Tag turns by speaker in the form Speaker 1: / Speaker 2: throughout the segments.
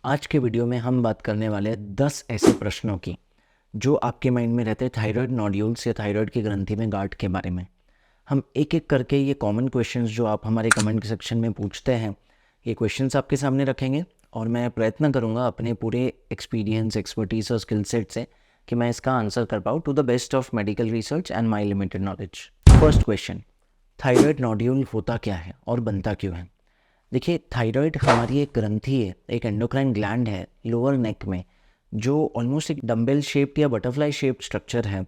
Speaker 1: आज के वीडियो में हम बात करने वाले हैं 10 ऐसे प्रश्नों की जो आपके माइंड में रहते हैं थायराइड नोड्यूल्स या थायराइड की ग्रंथि में गांठ के बारे में। हम एक एक करके ये कॉमन क्वेश्चंस जो आप हमारे कमेंट सेक्शन में पूछते हैं, ये क्वेश्चंस आपके सामने रखेंगे और मैं प्रयत्न करूँगा अपने पूरे एक्सपीरियंस, एक्सपर्टीज और स्किल सेट से कि मैं इसका आंसर कर पाऊँ to the best of medical research and my limited knowledge. First question, thyroid nodule होता क्या है और बनता क्यों है? देखिए, थायराइड हमारी एक ग्रंथि है, एक एंडोक्राइन ग्लैंड है लोअर नेक में, जो ऑलमोस्ट एक डम्बेल शेप्ड या बटरफ्लाई शेप्ड स्ट्रक्चर है।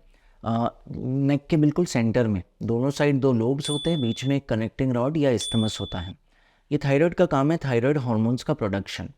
Speaker 1: नेक के बिल्कुल सेंटर में दोनों साइड दो लोब्स होते हैं, बीच में एक कनेक्टिंग रॉड या इस्टमस होता है। ये थायराइड का काम है थायराइड हार्मोन्स का production.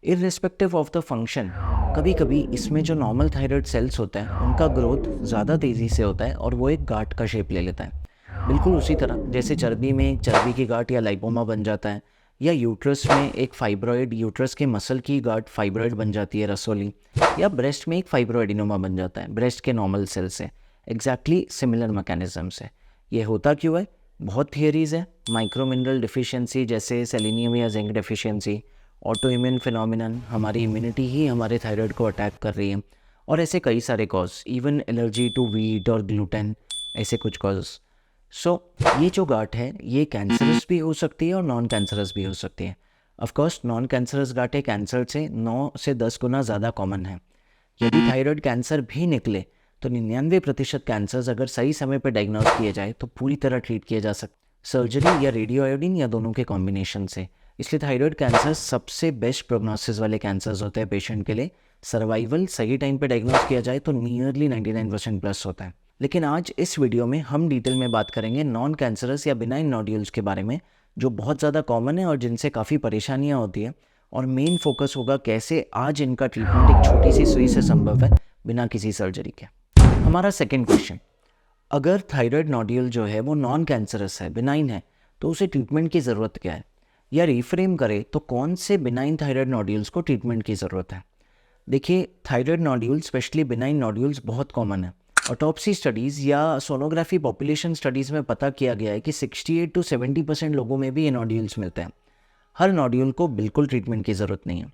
Speaker 1: Irrespective of the function, कभी कभी इसमें जो नॉर्मल थायराइड सेल्स होते हैं उनका ग्रोथ ज़्यादा तेज़ी से होता है और वो एक गांठ का शेप ले लेता है। बिल्कुल उसी तरह जैसे चर्बी में एक चर्बी की गांठ या लाइपोमा बन जाता है, या यूट्रस में एक फाइब्रॉइड, यूट्रस के मसल की गांठ फाइब्रॉइड बन जाती है, रसोली, या ब्रेस्ट में एक फाइब्रॉइडिनोमा बन जाता है ब्रेस्ट के नॉर्मल सेल से। एग्जैक्टली सिमिलर मैकेनिज्म से ये होता क्यों है? बहुत थियरीज है। माइक्रो मिनरल डिफिशियंसी जैसे सेलेनियम या zinc deficiency, auto immune phenomenon, हमारी इम्यूनिटी ही हमारे थायराइड को अटैक कर रही है, और ऐसे कई सारे cause, even allergy to wheat और ग्लूटेन, ऐसे कुछ कॉज। सो ये जो गांठ है ये कैंसरस भी हो सकती है और नॉन कैंसरस भी हो सकती है। ऑफकोर्स नॉन कैंसरस गांठें कैंसर से 9 से 10 गुना ज़्यादा कॉमन है। यदि थायराइड कैंसर भी निकले तो 99% कैंसर्स अगर सही समय पर डायग्नोज किए जाए तो पूरी तरह ट्रीट किए जा सकते, सर्जरी या रेडियो आयोडीन या दोनों के कॉम्बिनेशन से। इसलिए थायराइड कैंसर सबसे बेस्ट प्रोग्नोसिस वाले कैंसर्स होते हैं पेशेंट के लिए। सर्वाइवल सही टाइम पे डायग्नोज किया जाए तो नियरली 99% प्लस होता है। लेकिन आज इस वीडियो में हम डिटेल में बात करेंगे नॉन कैंसरस या बिनाइन नोड्यूल्स के बारे में, जो बहुत ज़्यादा कॉमन है और जिनसे काफ़ी परेशानियां होती है। और मेन फोकस होगा कैसे आज इनका ट्रीटमेंट एक छोटी सी सुई से संभव है बिना किसी सर्जरी के। हमारा सेकेंड क्वेश्चन, अगर थायराइड नोड्यूल जो है वो नॉन कैंसरस है, बिनाइन है, तो उसे ट्रीटमेंट की ज़रूरत क्या है? या रिफ्रेम करें तो कौन से बिनाइन थायराइड नोड्यूल्स को ट्रीटमेंट की ज़रूरत है? देखिए, thyroid nodule specially benign nodules बहुत कॉमन है। ऑटोप्सी स्टडीज़ या सोनोग्राफी पॉपुलेशन स्टडीज़ में पता किया गया है कि 68 to 70% लोगों में भी ये नोड्यूल्स मिलते हैं। हर नोड्यूल को बिल्कुल ट्रीटमेंट की ज़रूरत नहीं है।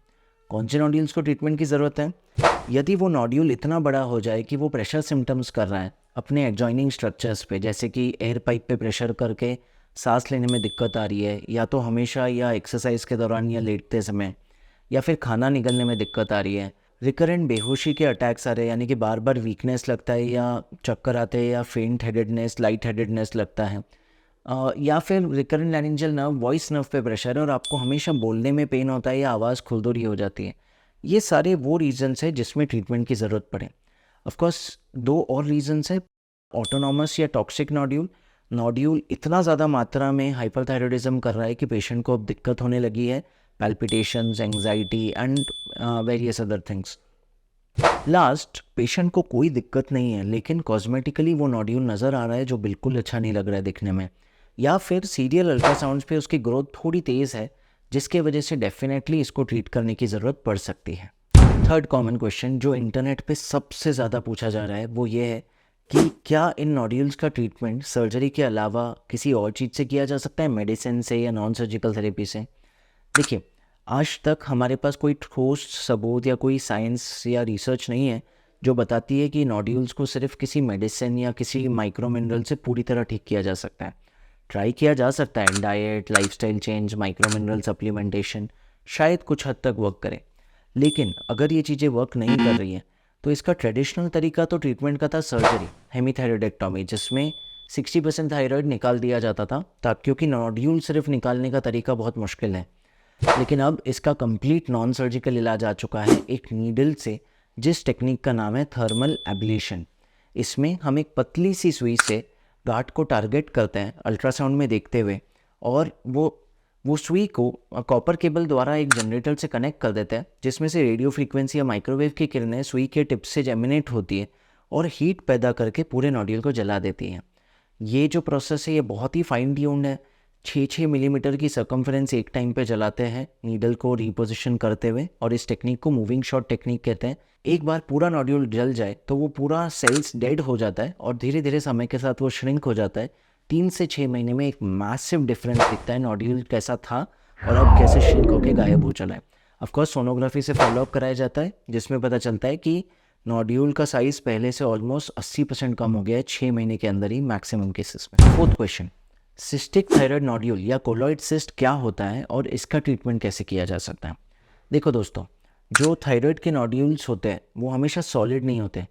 Speaker 1: कौन से नोड्यूल्स को ट्रीटमेंट की ज़रूरत है? यदि वो नोड्यूल इतना बड़ा हो जाए कि वो प्रेशर सिम्टम्स कर रहा है अपने एडजॉइनिंग स्ट्रक्चर्स पे, जैसे कि एयर पाइप पे प्रेशर करके सांस लेने में दिक्कत आ रही है, या तो हमेशा या एक्सरसाइज के दौरान या लेटते समय, या फिर खाना निगलने में दिक्कत आ रही है, रिकरेंट बेहोशी के अटैक्स आ रहे हैं, यानी कि बार बार वीकनेस लगता है या चक्कर आते हैं या फेंट हेडेडनेस, लाइट हेडेडनेस लगता है, या फिर recurrent laryngeal nerve, voice nerve पे प्रेशर है और आपको हमेशा बोलने में पेन होता है या आवाज़ खुरदुरी हो जाती है। ये सारे वो रीजंस है जिसमें ट्रीटमेंट की ज़रूरत पड़े। ऑफकोर्स दो और रीजंस है, ऑटोनॉमस या टॉक्सिक नोड्यूल। नोड्यूल इतना ज़्यादा मात्रा में हाइपरथायरॉयडिज्म कर रहा है कि पेशेंट को अब दिक्कत होने लगी है, palpitations, anxiety and various other things. Last, patient को कोई दिक्कत नहीं है लेकिन कॉस्मेटिकली वो नोड्यूल नज़र आ रहा है जो बिल्कुल अच्छा नहीं लग रहा है दिखने में, या फिर सीरियल अल्ट्रासाउंड्स पे उसकी ग्रोथ थोड़ी तेज़ है, जिसके वजह से डेफिनेटली इसको ट्रीट करने की ज़रूरत पड़ सकती है। थर्ड कॉमन क्वेश्चन जो इंटरनेट पे सबसे ज़्यादा पूछा जा रहा है वो ये है कि क्या इन नोड्यूल्स का ट्रीटमेंट सर्जरी के अलावा किसी और चीज़ से किया जा सकता है, मेडिसिन से या नॉन सर्जिकल थेरेपी से? देखिए, आज तक हमारे पास कोई ठोस सबूत या कोई साइंस या रिसर्च नहीं है जो बताती है कि नोड्यूल्स को सिर्फ किसी मेडिसिन या किसी माइक्रो मिनरल से पूरी तरह ठीक किया जा सकता है। ट्राई किया जा सकता है, diet, lifestyle change, micro mineral supplementation शायद कुछ हद तक वर्क करे। लेकिन अगर ये चीज़ें वर्क नहीं कर रही हैं तो इसका ट्रेडिशनल तरीका तो ट्रीटमेंट का था सर्जरी, हेमीथायरॉयडेक्टोमी, जिसमें 60% थायराइड निकाल दिया जाता था, ताकि क्योंकि नोड्यूल सिर्फ निकालने का तरीका बहुत मुश्किल है। लेकिन अब इसका कंप्लीट नॉन सर्जिकल इलाज आ चुका है एक नीडल से, जिस टेक्निक का नाम है थर्मल एब्लेशन। इसमें हम एक पतली सी सुई से गांठ को टारगेट करते हैं अल्ट्रासाउंड में देखते हुए, और वो सुई को कॉपर केबल द्वारा एक जनरेटर से कनेक्ट कर देते हैं, जिसमें से रेडियो फ्रीक्वेंसी या माइक्रोवेव की किरणें सुई के टिप से जेमिनेट होती है और हीट पैदा करके पूरे नोड्यूल को जला देती हैं। ये जो प्रोसेस है ये बहुत ही फाइन ट्यून्ड है। 6-6 मिलीमीटर की सर्कम्फ्रेंस एक टाइम पे जलाते हैं नीडल को रिपोजिशन करते हुए, और इस टेक्निक को मूविंग शॉट टेक्निक कहते हैं। एक बार पूरा नोड्यूल जल जाए तो वो पूरा सेल्स डेड हो जाता है और धीरे धीरे समय के साथ वो श्रिंक हो जाता है। 3 से 6 महीने में एक मैसिव डिफरेंस दिखता है नोड्यूल कैसा था और अब कैसे श्रिंक होकर गायब हो चला है। ऑफकोर्स सोनोग्राफी से फॉलोअप कराया जाता है, जिसमें पता चलता है कि नोड्यूल का साइज़ पहले से ऑलमोस्ट 80% कम हो गया है 6 महीने के अंदर ही मैक्सिमम केसेस में। Fourth question, cystic thyroid nodule या कोलॉइड सिस्ट क्या होता है और इसका ट्रीटमेंट कैसे किया जा सकता है। देखो दोस्तों, जो थायराइड के नोड्यूल्स होते हैं वो हमेशा सॉलिड नहीं होते।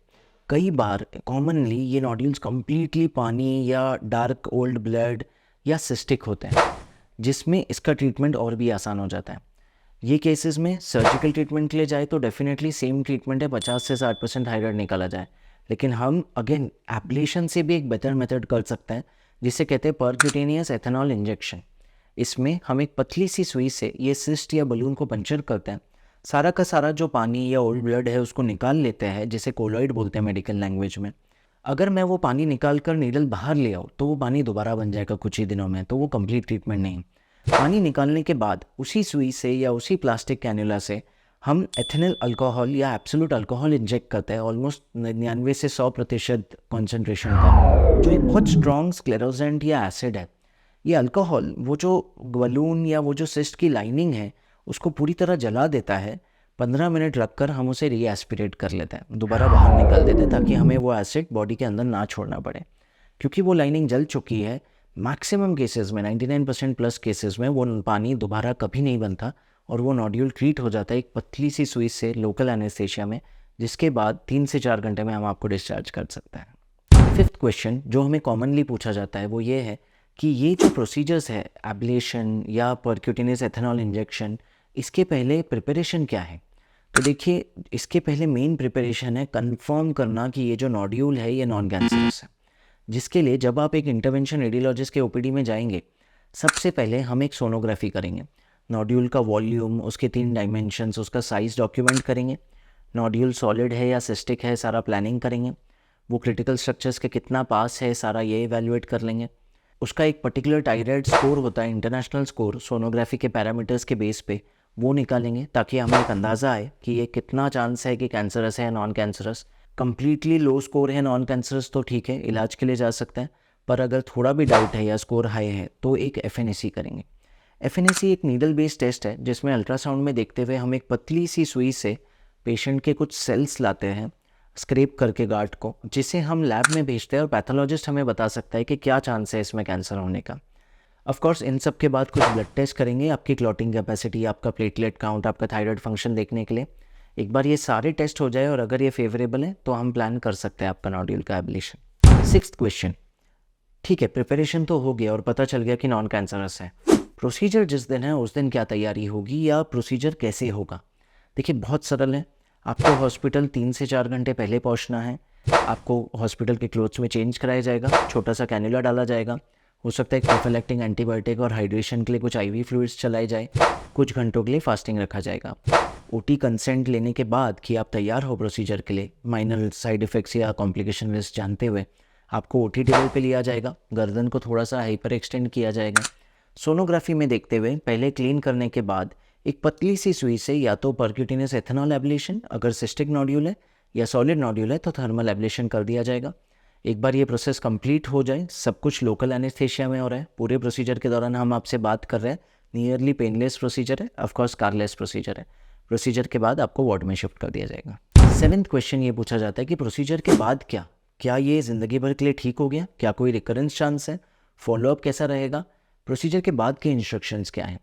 Speaker 1: कई बार कॉमनली ये नोड्यूल्स कम्प्लीटली पानी या डार्क ओल्ड ब्लड या सिस्टिक होते हैं, जिसमें इसका ट्रीटमेंट और भी आसान हो जाता है। ये केसेस में सर्जिकल ट्रीटमेंट के लिए जाए तो डेफिनेटली सेम ट्रीटमेंट है, 50 से 60% थायराइड निकाला जाए। लेकिन हम अगेन एब्लेशन से भी एक बेटर मेथड कर सकते हैं, जिसे कहते हैं परक्यूटेनियस एथेनॉल इंजेक्शन। इसमें हम एक पतली सी सुई से ये सिस्ट या बलून को पंचर करते हैं, सारा का सारा जो पानी या ओल्ड ब्लड है उसको निकाल लेते हैं, जिसे कोलॉइड बोलते हैं मेडिकल लैंग्वेज में। अगर मैं वो पानी निकाल कर नीडल बाहर ले आऊँ तो वो पानी दोबारा बन जाएगा कुछ ही दिनों में, तो वो कंप्लीट ट्रीटमेंट नहीं। पानी निकालने के बाद उसी सुई से या उसी प्लास्टिक कैन्युला से हम एथेनल अल्कोहल या एब्सोल्यूट अल्कोहल इंजेक्ट करते हैं, ऑलमोस्ट 99 से 100% कॉन्सेंट्रेशन का, जो एक बहुत स्ट्रॉन्ग स्क्लेरोजेंट या एसिड है। ये अल्कोहल वो जो बलून या वो जो सिस्ट की लाइनिंग है उसको पूरी तरह जला देता है। 15 मिनट रखकर हम उसे रीएस्पिरेट कर लेते हैं, दोबारा बाहर निकाल देते हैं, ताकि हमें वो एसिड बॉडी के अंदर ना छोड़ना पड़े। क्योंकि वो लाइनिंग जल चुकी है, मैक्सिमम केसेस में 99% प्लस केसेस में वो पानी दोबारा कभी नहीं बनता और वो नोड्यूल ट्रीट हो जाता है एक पतली सी सुई से लोकल एनेस्थेशिया में, जिसके बाद 3 से 4 घंटे में हम आपको डिस्चार्ज कर सकते हैं। फिफ्थ क्वेश्चन जो हमें कॉमनली पूछा जाता है वो ये है कि ये जो प्रोसीजर्स है एब्लेशन या परक्यूटेनियस एथेनॉल इंजेक्शन, इसके पहले प्रिपरेशन क्या है। तो देखिए, इसके पहले मेन प्रिपरेशन है कंफर्म करना कि ये जो नोड्यूल है ये नॉन कैंसरस है, जिसके लिए जब आप एक इंटरवेंशन रेडियोलॉजिस्ट के ओपीडी में जाएंगे, सबसे पहले हम एक सोनोग्राफी करेंगे। नोड्यूल का वॉल्यूम, उसके 3 डायमेंशंस, उसका साइज़ डॉक्यूमेंट करेंगे। नोड्यूल सॉलिड है या सिस्टिक है, सारा प्लानिंग करेंगे। वो क्रिटिकल स्ट्रक्चर्स के कितना पास है, सारा ये इवैल्यूएट कर लेंगे। उसका एक पर्टिकुलर थायराइड स्कोर होता है, इंटरनेशनल स्कोर, सोनोग्राफी के पैरामीटर्स के बेस पे वो निकालेंगे, ताकि हमें एक अंदाज़ा आए कि ये कितना चांस है कि कैंसरस है या नॉन कैंसरस। कंप्लीटली लो स्कोर है नॉन कैंसरस तो ठीक है, इलाज के लिए जा सकते हैं, पर अगर थोड़ा भी डाउट है या स्कोर हाई है तो एक एफएनएसी करेंगे। एफएनएसी एक नीडल बेस्ड टेस्ट है, जिसमें अल्ट्रासाउंड में देखते हुए हम एक पतली सी सुई से पेशेंट के कुछ सेल्स लाते हैं, स्क्रैप करके गार्ड को, जिसे हम लैब में भेजते हैं और पैथोलॉजिस्ट हमें बता सकता है कि क्या चांस है इसमें कैंसर होने का। ऑफ कोर्स इन सब के बाद कुछ ब्लड टेस्ट करेंगे, आपकी क्लॉटिंग कैपेसिटी, आपका प्लेटलेट काउंट, आपका थायराइड फंक्शन देखने के लिए। एक बार ये सारे टेस्ट हो जाए और अगर ये फेवरेबल है तो हम प्लान कर सकते हैं आपका नोड्यूल का एब्लेशन। सिक्स्थ क्वेश्चन, ठीक है, प्रिपरेशन तो हो गया और पता चल गया कि नॉन कैंसरस है। प्रोसीजर जिस दिन है उस दिन क्या तैयारी होगी या प्रोसीजर कैसे होगा। देखिए, बहुत सरल है। आपको हॉस्पिटल 3 से 4 घंटे पहले पहुंचना है। आपको हॉस्पिटल के क्लोथ्स में चेंज कराया जाएगा, छोटा सा कैन्युला डाला जाएगा, हो सकता है प्रोफिलैक्टिक एंटीबायोटिक और हाइड्रेशन के लिए कुछ आईवी फ्लूइड्स चलाए जाए, कुछ घंटों के लिए फास्टिंग रखा जाएगा। ओटी कंसेंट लेने के बाद कि आप तैयार हो प्रोसीजर के लिए, माइनर साइड इफ़ेक्ट्स या कॉम्प्लिकेशन रिस्क जानते हुए, आपको ओटी टेबल पे लिया जाएगा, गर्दन को थोड़ा सा हाइपर एक्सटेंड किया जाएगा। सोनोग्राफी में देखते हुए पहले क्लीन करने के बाद एक पतली सी सुई से या तो परक्यूटेनियस एथेनॉल एब्लेशन, अगर सिस्टिक नोड्यूल है, या सॉलिड नोड्यूल है तो थर्मल एब्लेशन कर दिया जाएगा। एक बार ये प्रोसेस कंप्लीट हो जाए, सब कुछ लोकल एनेस्थेशिया में हो रहा है, पूरे प्रोसीजर के दौरान हम आपसे बात कर रहे हैं, नियरली पेनलेस प्रोसीजर है, ऑफकोर्स कारलेस प्रोसीजर है। प्रोसीजर के बाद आपको वार्ड में शिफ्ट कर दिया जाएगा। 7th क्वेश्चन ये पूछा जाता है कि प्रोसीजर के बाद क्या ये ज़िंदगी भर के लिए ठीक हो गया, क्या कोई रिकरेंस चांस है, फॉलोअप कैसा रहेगा, प्रोसीजर के बाद के इंस्ट्रक्शंस क्या हैं।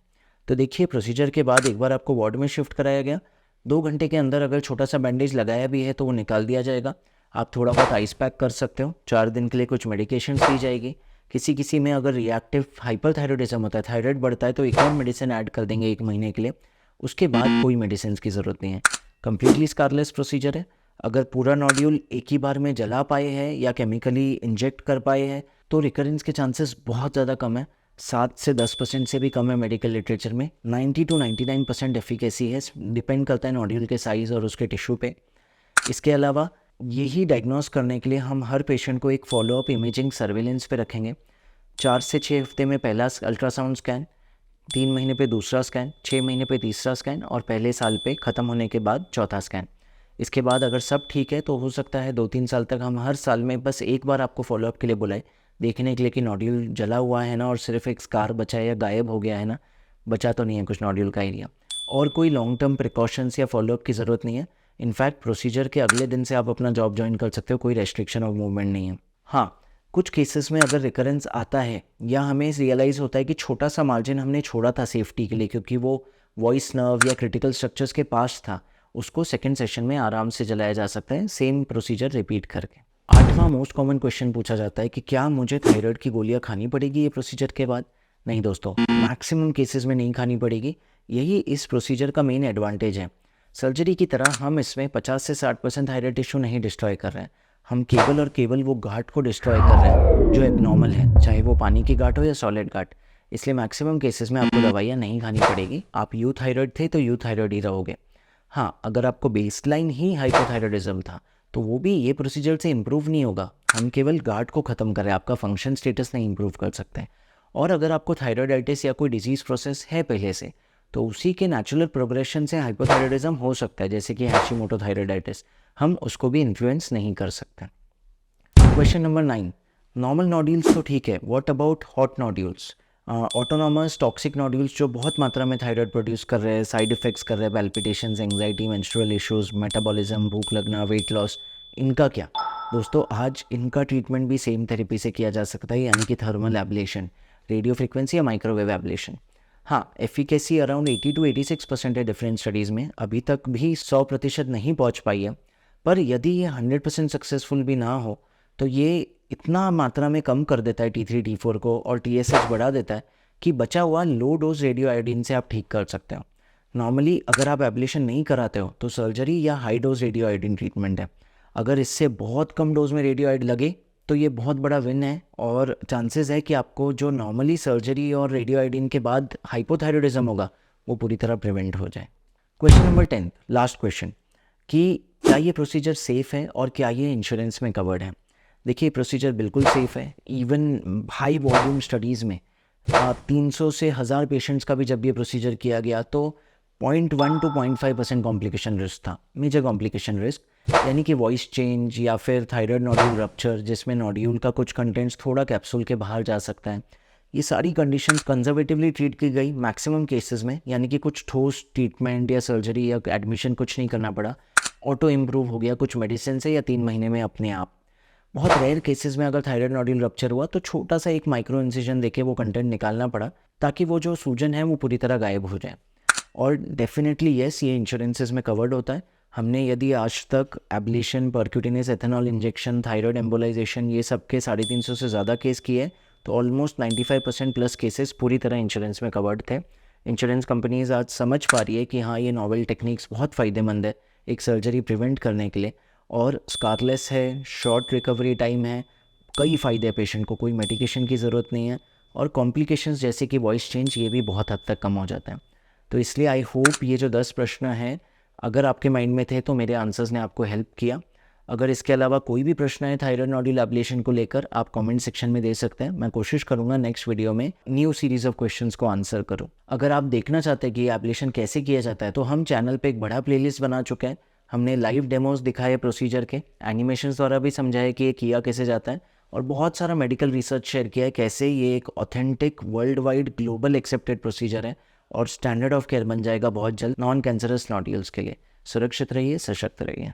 Speaker 1: तो देखिए, प्रोसीजर के बाद एक बार आपको वार्ड में शिफ्ट कराया गया, 2 घंटे के अंदर अगर छोटा सा बैंडेज लगाया भी है तो वो निकाल दिया जाएगा। आप थोड़ा बहुत आइस पैक कर सकते हो, 4 दिन के लिए कुछ मेडिकेशन दी जाएगी। किसी में अगर रिएक्टिव हाइपरथायरॉयडिज्म होता है, थायराइड बढ़ता है, तो एक और मेडिसिन ऐड कर देंगे 1 महीने के लिए। उसके बाद कोई मेडिसिन की ज़रूरत नहीं है, कम्प्लीटली स्कारलेस प्रोसीजर है। अगर पूरा नोड्यूल एक ही बार में जला पाए हैं या केमिकली इंजेक्ट कर पाए हैं तो रिकरेंस के चांसेस बहुत ज़्यादा कम है, 7 से 10% से भी कम है मेडिकल लिटरेचर में। 90 to 99% एफिकेसी है, डिपेंड करता है नोड्यूल के साइज़ और उसके टिश्यू पे। इसके अलावा यही डायग्नोस करने के लिए हम हर पेशेंट को एक फॉलोअप इमेजिंग सर्वेलेंस पे रखेंगे। 4 से 6 हफ्ते में पहला अल्ट्रासाउंड स्कैन, 3 महीने पे दूसरा स्कैन, 6 महीने पे तीसरा स्कैन और पहले साल पे ख़त्म होने के बाद चौथा स्कैन। इसके बाद अगर सब ठीक है तो हो सकता है 2-3 साल तक हम हर साल में बस एक बार आपको फॉलोअप के लिए बुलाए, देखने के लिए कि नोड्यूल जला हुआ है ना और सिर्फ एक स्कार बचा है या गायब हो गया है ना, बचा तो नहीं है कुछ नोड्यूल का एरिया। और कोई लॉन्ग टर्म प्रिकॉशंस या फॉलोअप की ज़रूरत नहीं है। इनफैक्ट प्रोसीजर के अगले दिन से आप अपना जॉब ज्वाइन कर सकते हो, कोई रेस्ट्रिक्शन ऑफ मूवमेंट नहीं है। हाँ, कुछ केसेस में अगर रिकरेंस आता है या हमें रियलाइज़ होता है कि छोटा सा मार्जिन हमने छोड़ा था सेफ्टी के लिए, क्योंकि वो वॉइस नर्व या क्रिटिकल स्ट्रक्चर्स के पास था, उसको सेकेंड सेशन में आराम से जलाया जा सकता है, सेम प्रोसीजर रिपीट करके। 8वां मोस्ट कॉमन क्वेश्चन पूछा जाता है कि क्या मुझे थायराइड की गोलियां खानी पड़ेगी ये प्रोसीजर के बाद? नहीं दोस्तों, मैक्सिमम केसेस में नहीं खानी पड़ेगी। यही इस प्रोसीजर का मेन एडवांटेज है। सर्जरी की तरह हम इसमें 50 से 60% थायराइड टिश्यू नहीं डिस्ट्रॉय कर रहे हैं, हम केवल और केवल वो गांठ को डिस्ट्रॉय कर रहे हैं जो एबनॉर्मल है, चाहे वो पानी की गांठ हो या सॉलिड गांठ। इसलिए मैक्सिमम केसेस में आपको दवाइयाँ नहीं खानी पड़ेगी। आप यूथायराइड थे तो यूथायराइड ही रहोगे। हाँ, अगर आपको बेसलाइन ही हाइपोथायराइडिज्म था तो वो भी ये प्रोसीजर से इम्प्रूव नहीं होगा। हम केवल गार्ड को ख़त्म करें, आपका फंक्शन स्टेटस नहीं इम्प्रूव कर सकते। और अगर आपको थायराइडाइटिस या कोई डिजीज़ प्रोसेस है पहले से, तो उसी के नेचुरल प्रोग्रेशन से हाइपोथायराइडिज्म हो सकता है, जैसे कि हैशिमोटो थायराइडाइटिस, हम उसको भी इन्फ्लुएंस नहीं कर सकते। क्वेश्चन नंबर 9, नॉर्मल नोड्यूल्स तो ठीक है, what about hot nodules? Autonomous toxic nodules जो बहुत मात्रा में थायराइड प्रोड्यूस कर रहे हैं, साइड इफेक्ट्स कर रहे हैं, palpitations, anxiety, menstrual issues, metabolism, भूख लगना, वेट लॉस, इनका क्या? दोस्तों, आज इनका ट्रीटमेंट भी सेम थेरेपी से किया जा सकता है, यानी कि थर्मल एब्लेशन, रेडियो फ्रिक्वेंसी या माइक्रोवेव एब्लेशन। हाँ, एफिकेसी अराउंड 80 to 86% है डिफरेंट स्टडीज़ में, अभी तक भी 100% नहीं पहुँच पाई है। पर यदि ये 100% सक्सेसफुल भी ना हो तो ये इतना मात्रा में कम कर देता है T3 T4 को और TSH बढ़ा देता है कि बचा हुआ लो डोज रेडियो आयोडीन से आप ठीक कर सकते हो। नॉर्मली अगर आप एब्लेशन नहीं कराते हो तो सर्जरी या high dose radio iodine treatment है। अगर इससे बहुत कम डोज में रेडियो आयोड लगे तो ये बहुत बड़ा विन है और चांसेस है कि आपको जो नॉर्मली सर्जरी और रेडियो आयोडीन के बाद हाइपोथायराइडिज्म होगा वो पूरी तरह प्रिवेंट हो जाए। क्वेश्चन नंबर 10, लास्ट क्वेश्चन, कि क्या ये प्रोसीजर सेफ़ है और क्या ये इंश्योरेंस में कवर्ड है? देखिए, प्रोसीजर बिल्कुल सेफ़ है। इवन हाई वॉल्यूम स्टडीज़ में 300 से 1000 पेशेंट्स का भी जब ये प्रोसीजर किया गया तो 0.1 to 0.5% कॉम्प्लिकेशन रिस्क था, मेजर कॉम्प्लिकेशन रिस्क, यानी कि वॉइस चेंज या फिर थायराइड नोड्यूल रप्चर जिसमें नोड्यूल का कुछ कंटेंट्स थोड़ा कैप्सूल के बाहर जा सकता है। ये सारी कंडीशंस कंजर्वेटिवली ट्रीट की गई मैक्सिमम केसेस में, यानी कि कुछ ठोस ट्रीटमेंट या सर्जरी या एडमिशन कुछ नहीं करना पड़ा, ऑटो इम्प्रूव हो गया कुछ मेडिसिन से या 3 महीने में अपने आप। बहुत रेयर केसेस में अगर थायराइड नोड्यूल रप्चर हुआ तो छोटा सा एक माइक्रो इंसिजन देके वो कंटेंट निकालना पड़ा ताकि वो जो सूजन है वो पूरी तरह गायब हो जाए। और डेफिनेटली येस, ये इंश्योरेंसेज में कवर्ड होता है। हमने यदि आज तक ablation, percutaneous ethanol injection, thyroid embolisation, ये सब के 350 से ज़्यादा केस किए तो ऑलमोस्ट 95% प्लस केसेस पूरी तरह इंश्योरेंस में कवर्ड थे। इंश्योरेंस कंपनीज आज समझ पा रही है कि हाँ, ये नॉवेल टेक्निक्स बहुत फ़ायदेमंद है एक सर्जरी प्रिवेंट करने के लिए, और स्कारलेस है, शॉर्ट रिकवरी टाइम है, कई फ़ायदे हैं पेशेंट को, कोई मेडिकेशन की ज़रूरत नहीं है, और कॉम्प्लिकेशंस जैसे कि वॉइस चेंज ये भी बहुत हद तक कम हो जाता है। तो इसलिए आई होप ये जो 10 प्रश्न हैं अगर आपके माइंड में थे तो मेरे आंसर्स ने आपको हेल्प किया। अगर इसके अलावा कोई भी प्रश्न है थायराइड नोड्यूल एब्लेशन को लेकर, आप कमेंट सेक्शन में दे सकते हैं। मैं कोशिश करूंगा नेक्स्ट वीडियो में न्यू सीरीज़ ऑफ क्वेश्चंस को आंसर करूं। अगर आप देखना चाहते हैं कि एब्लेशन कैसे किया जाता है तो हम चैनल पे एक बड़ा प्लेलिस्ट बना चुके हैं। हमने लाइव डेमोज दिखाए प्रोसीजर के, एनिमेशंस द्वारा भी समझाया कि ये किया कैसे जाता है, और बहुत सारा मेडिकल रिसर्च शेयर किया है कैसे ये एक authentic world wide global accepted procedure है और स्टैंडर्ड ऑफ केयर बन जाएगा बहुत जल्द नॉन कैंसरस नोड्यूल्स के लिए। सुरक्षित रहिए, सशक्त रहिए।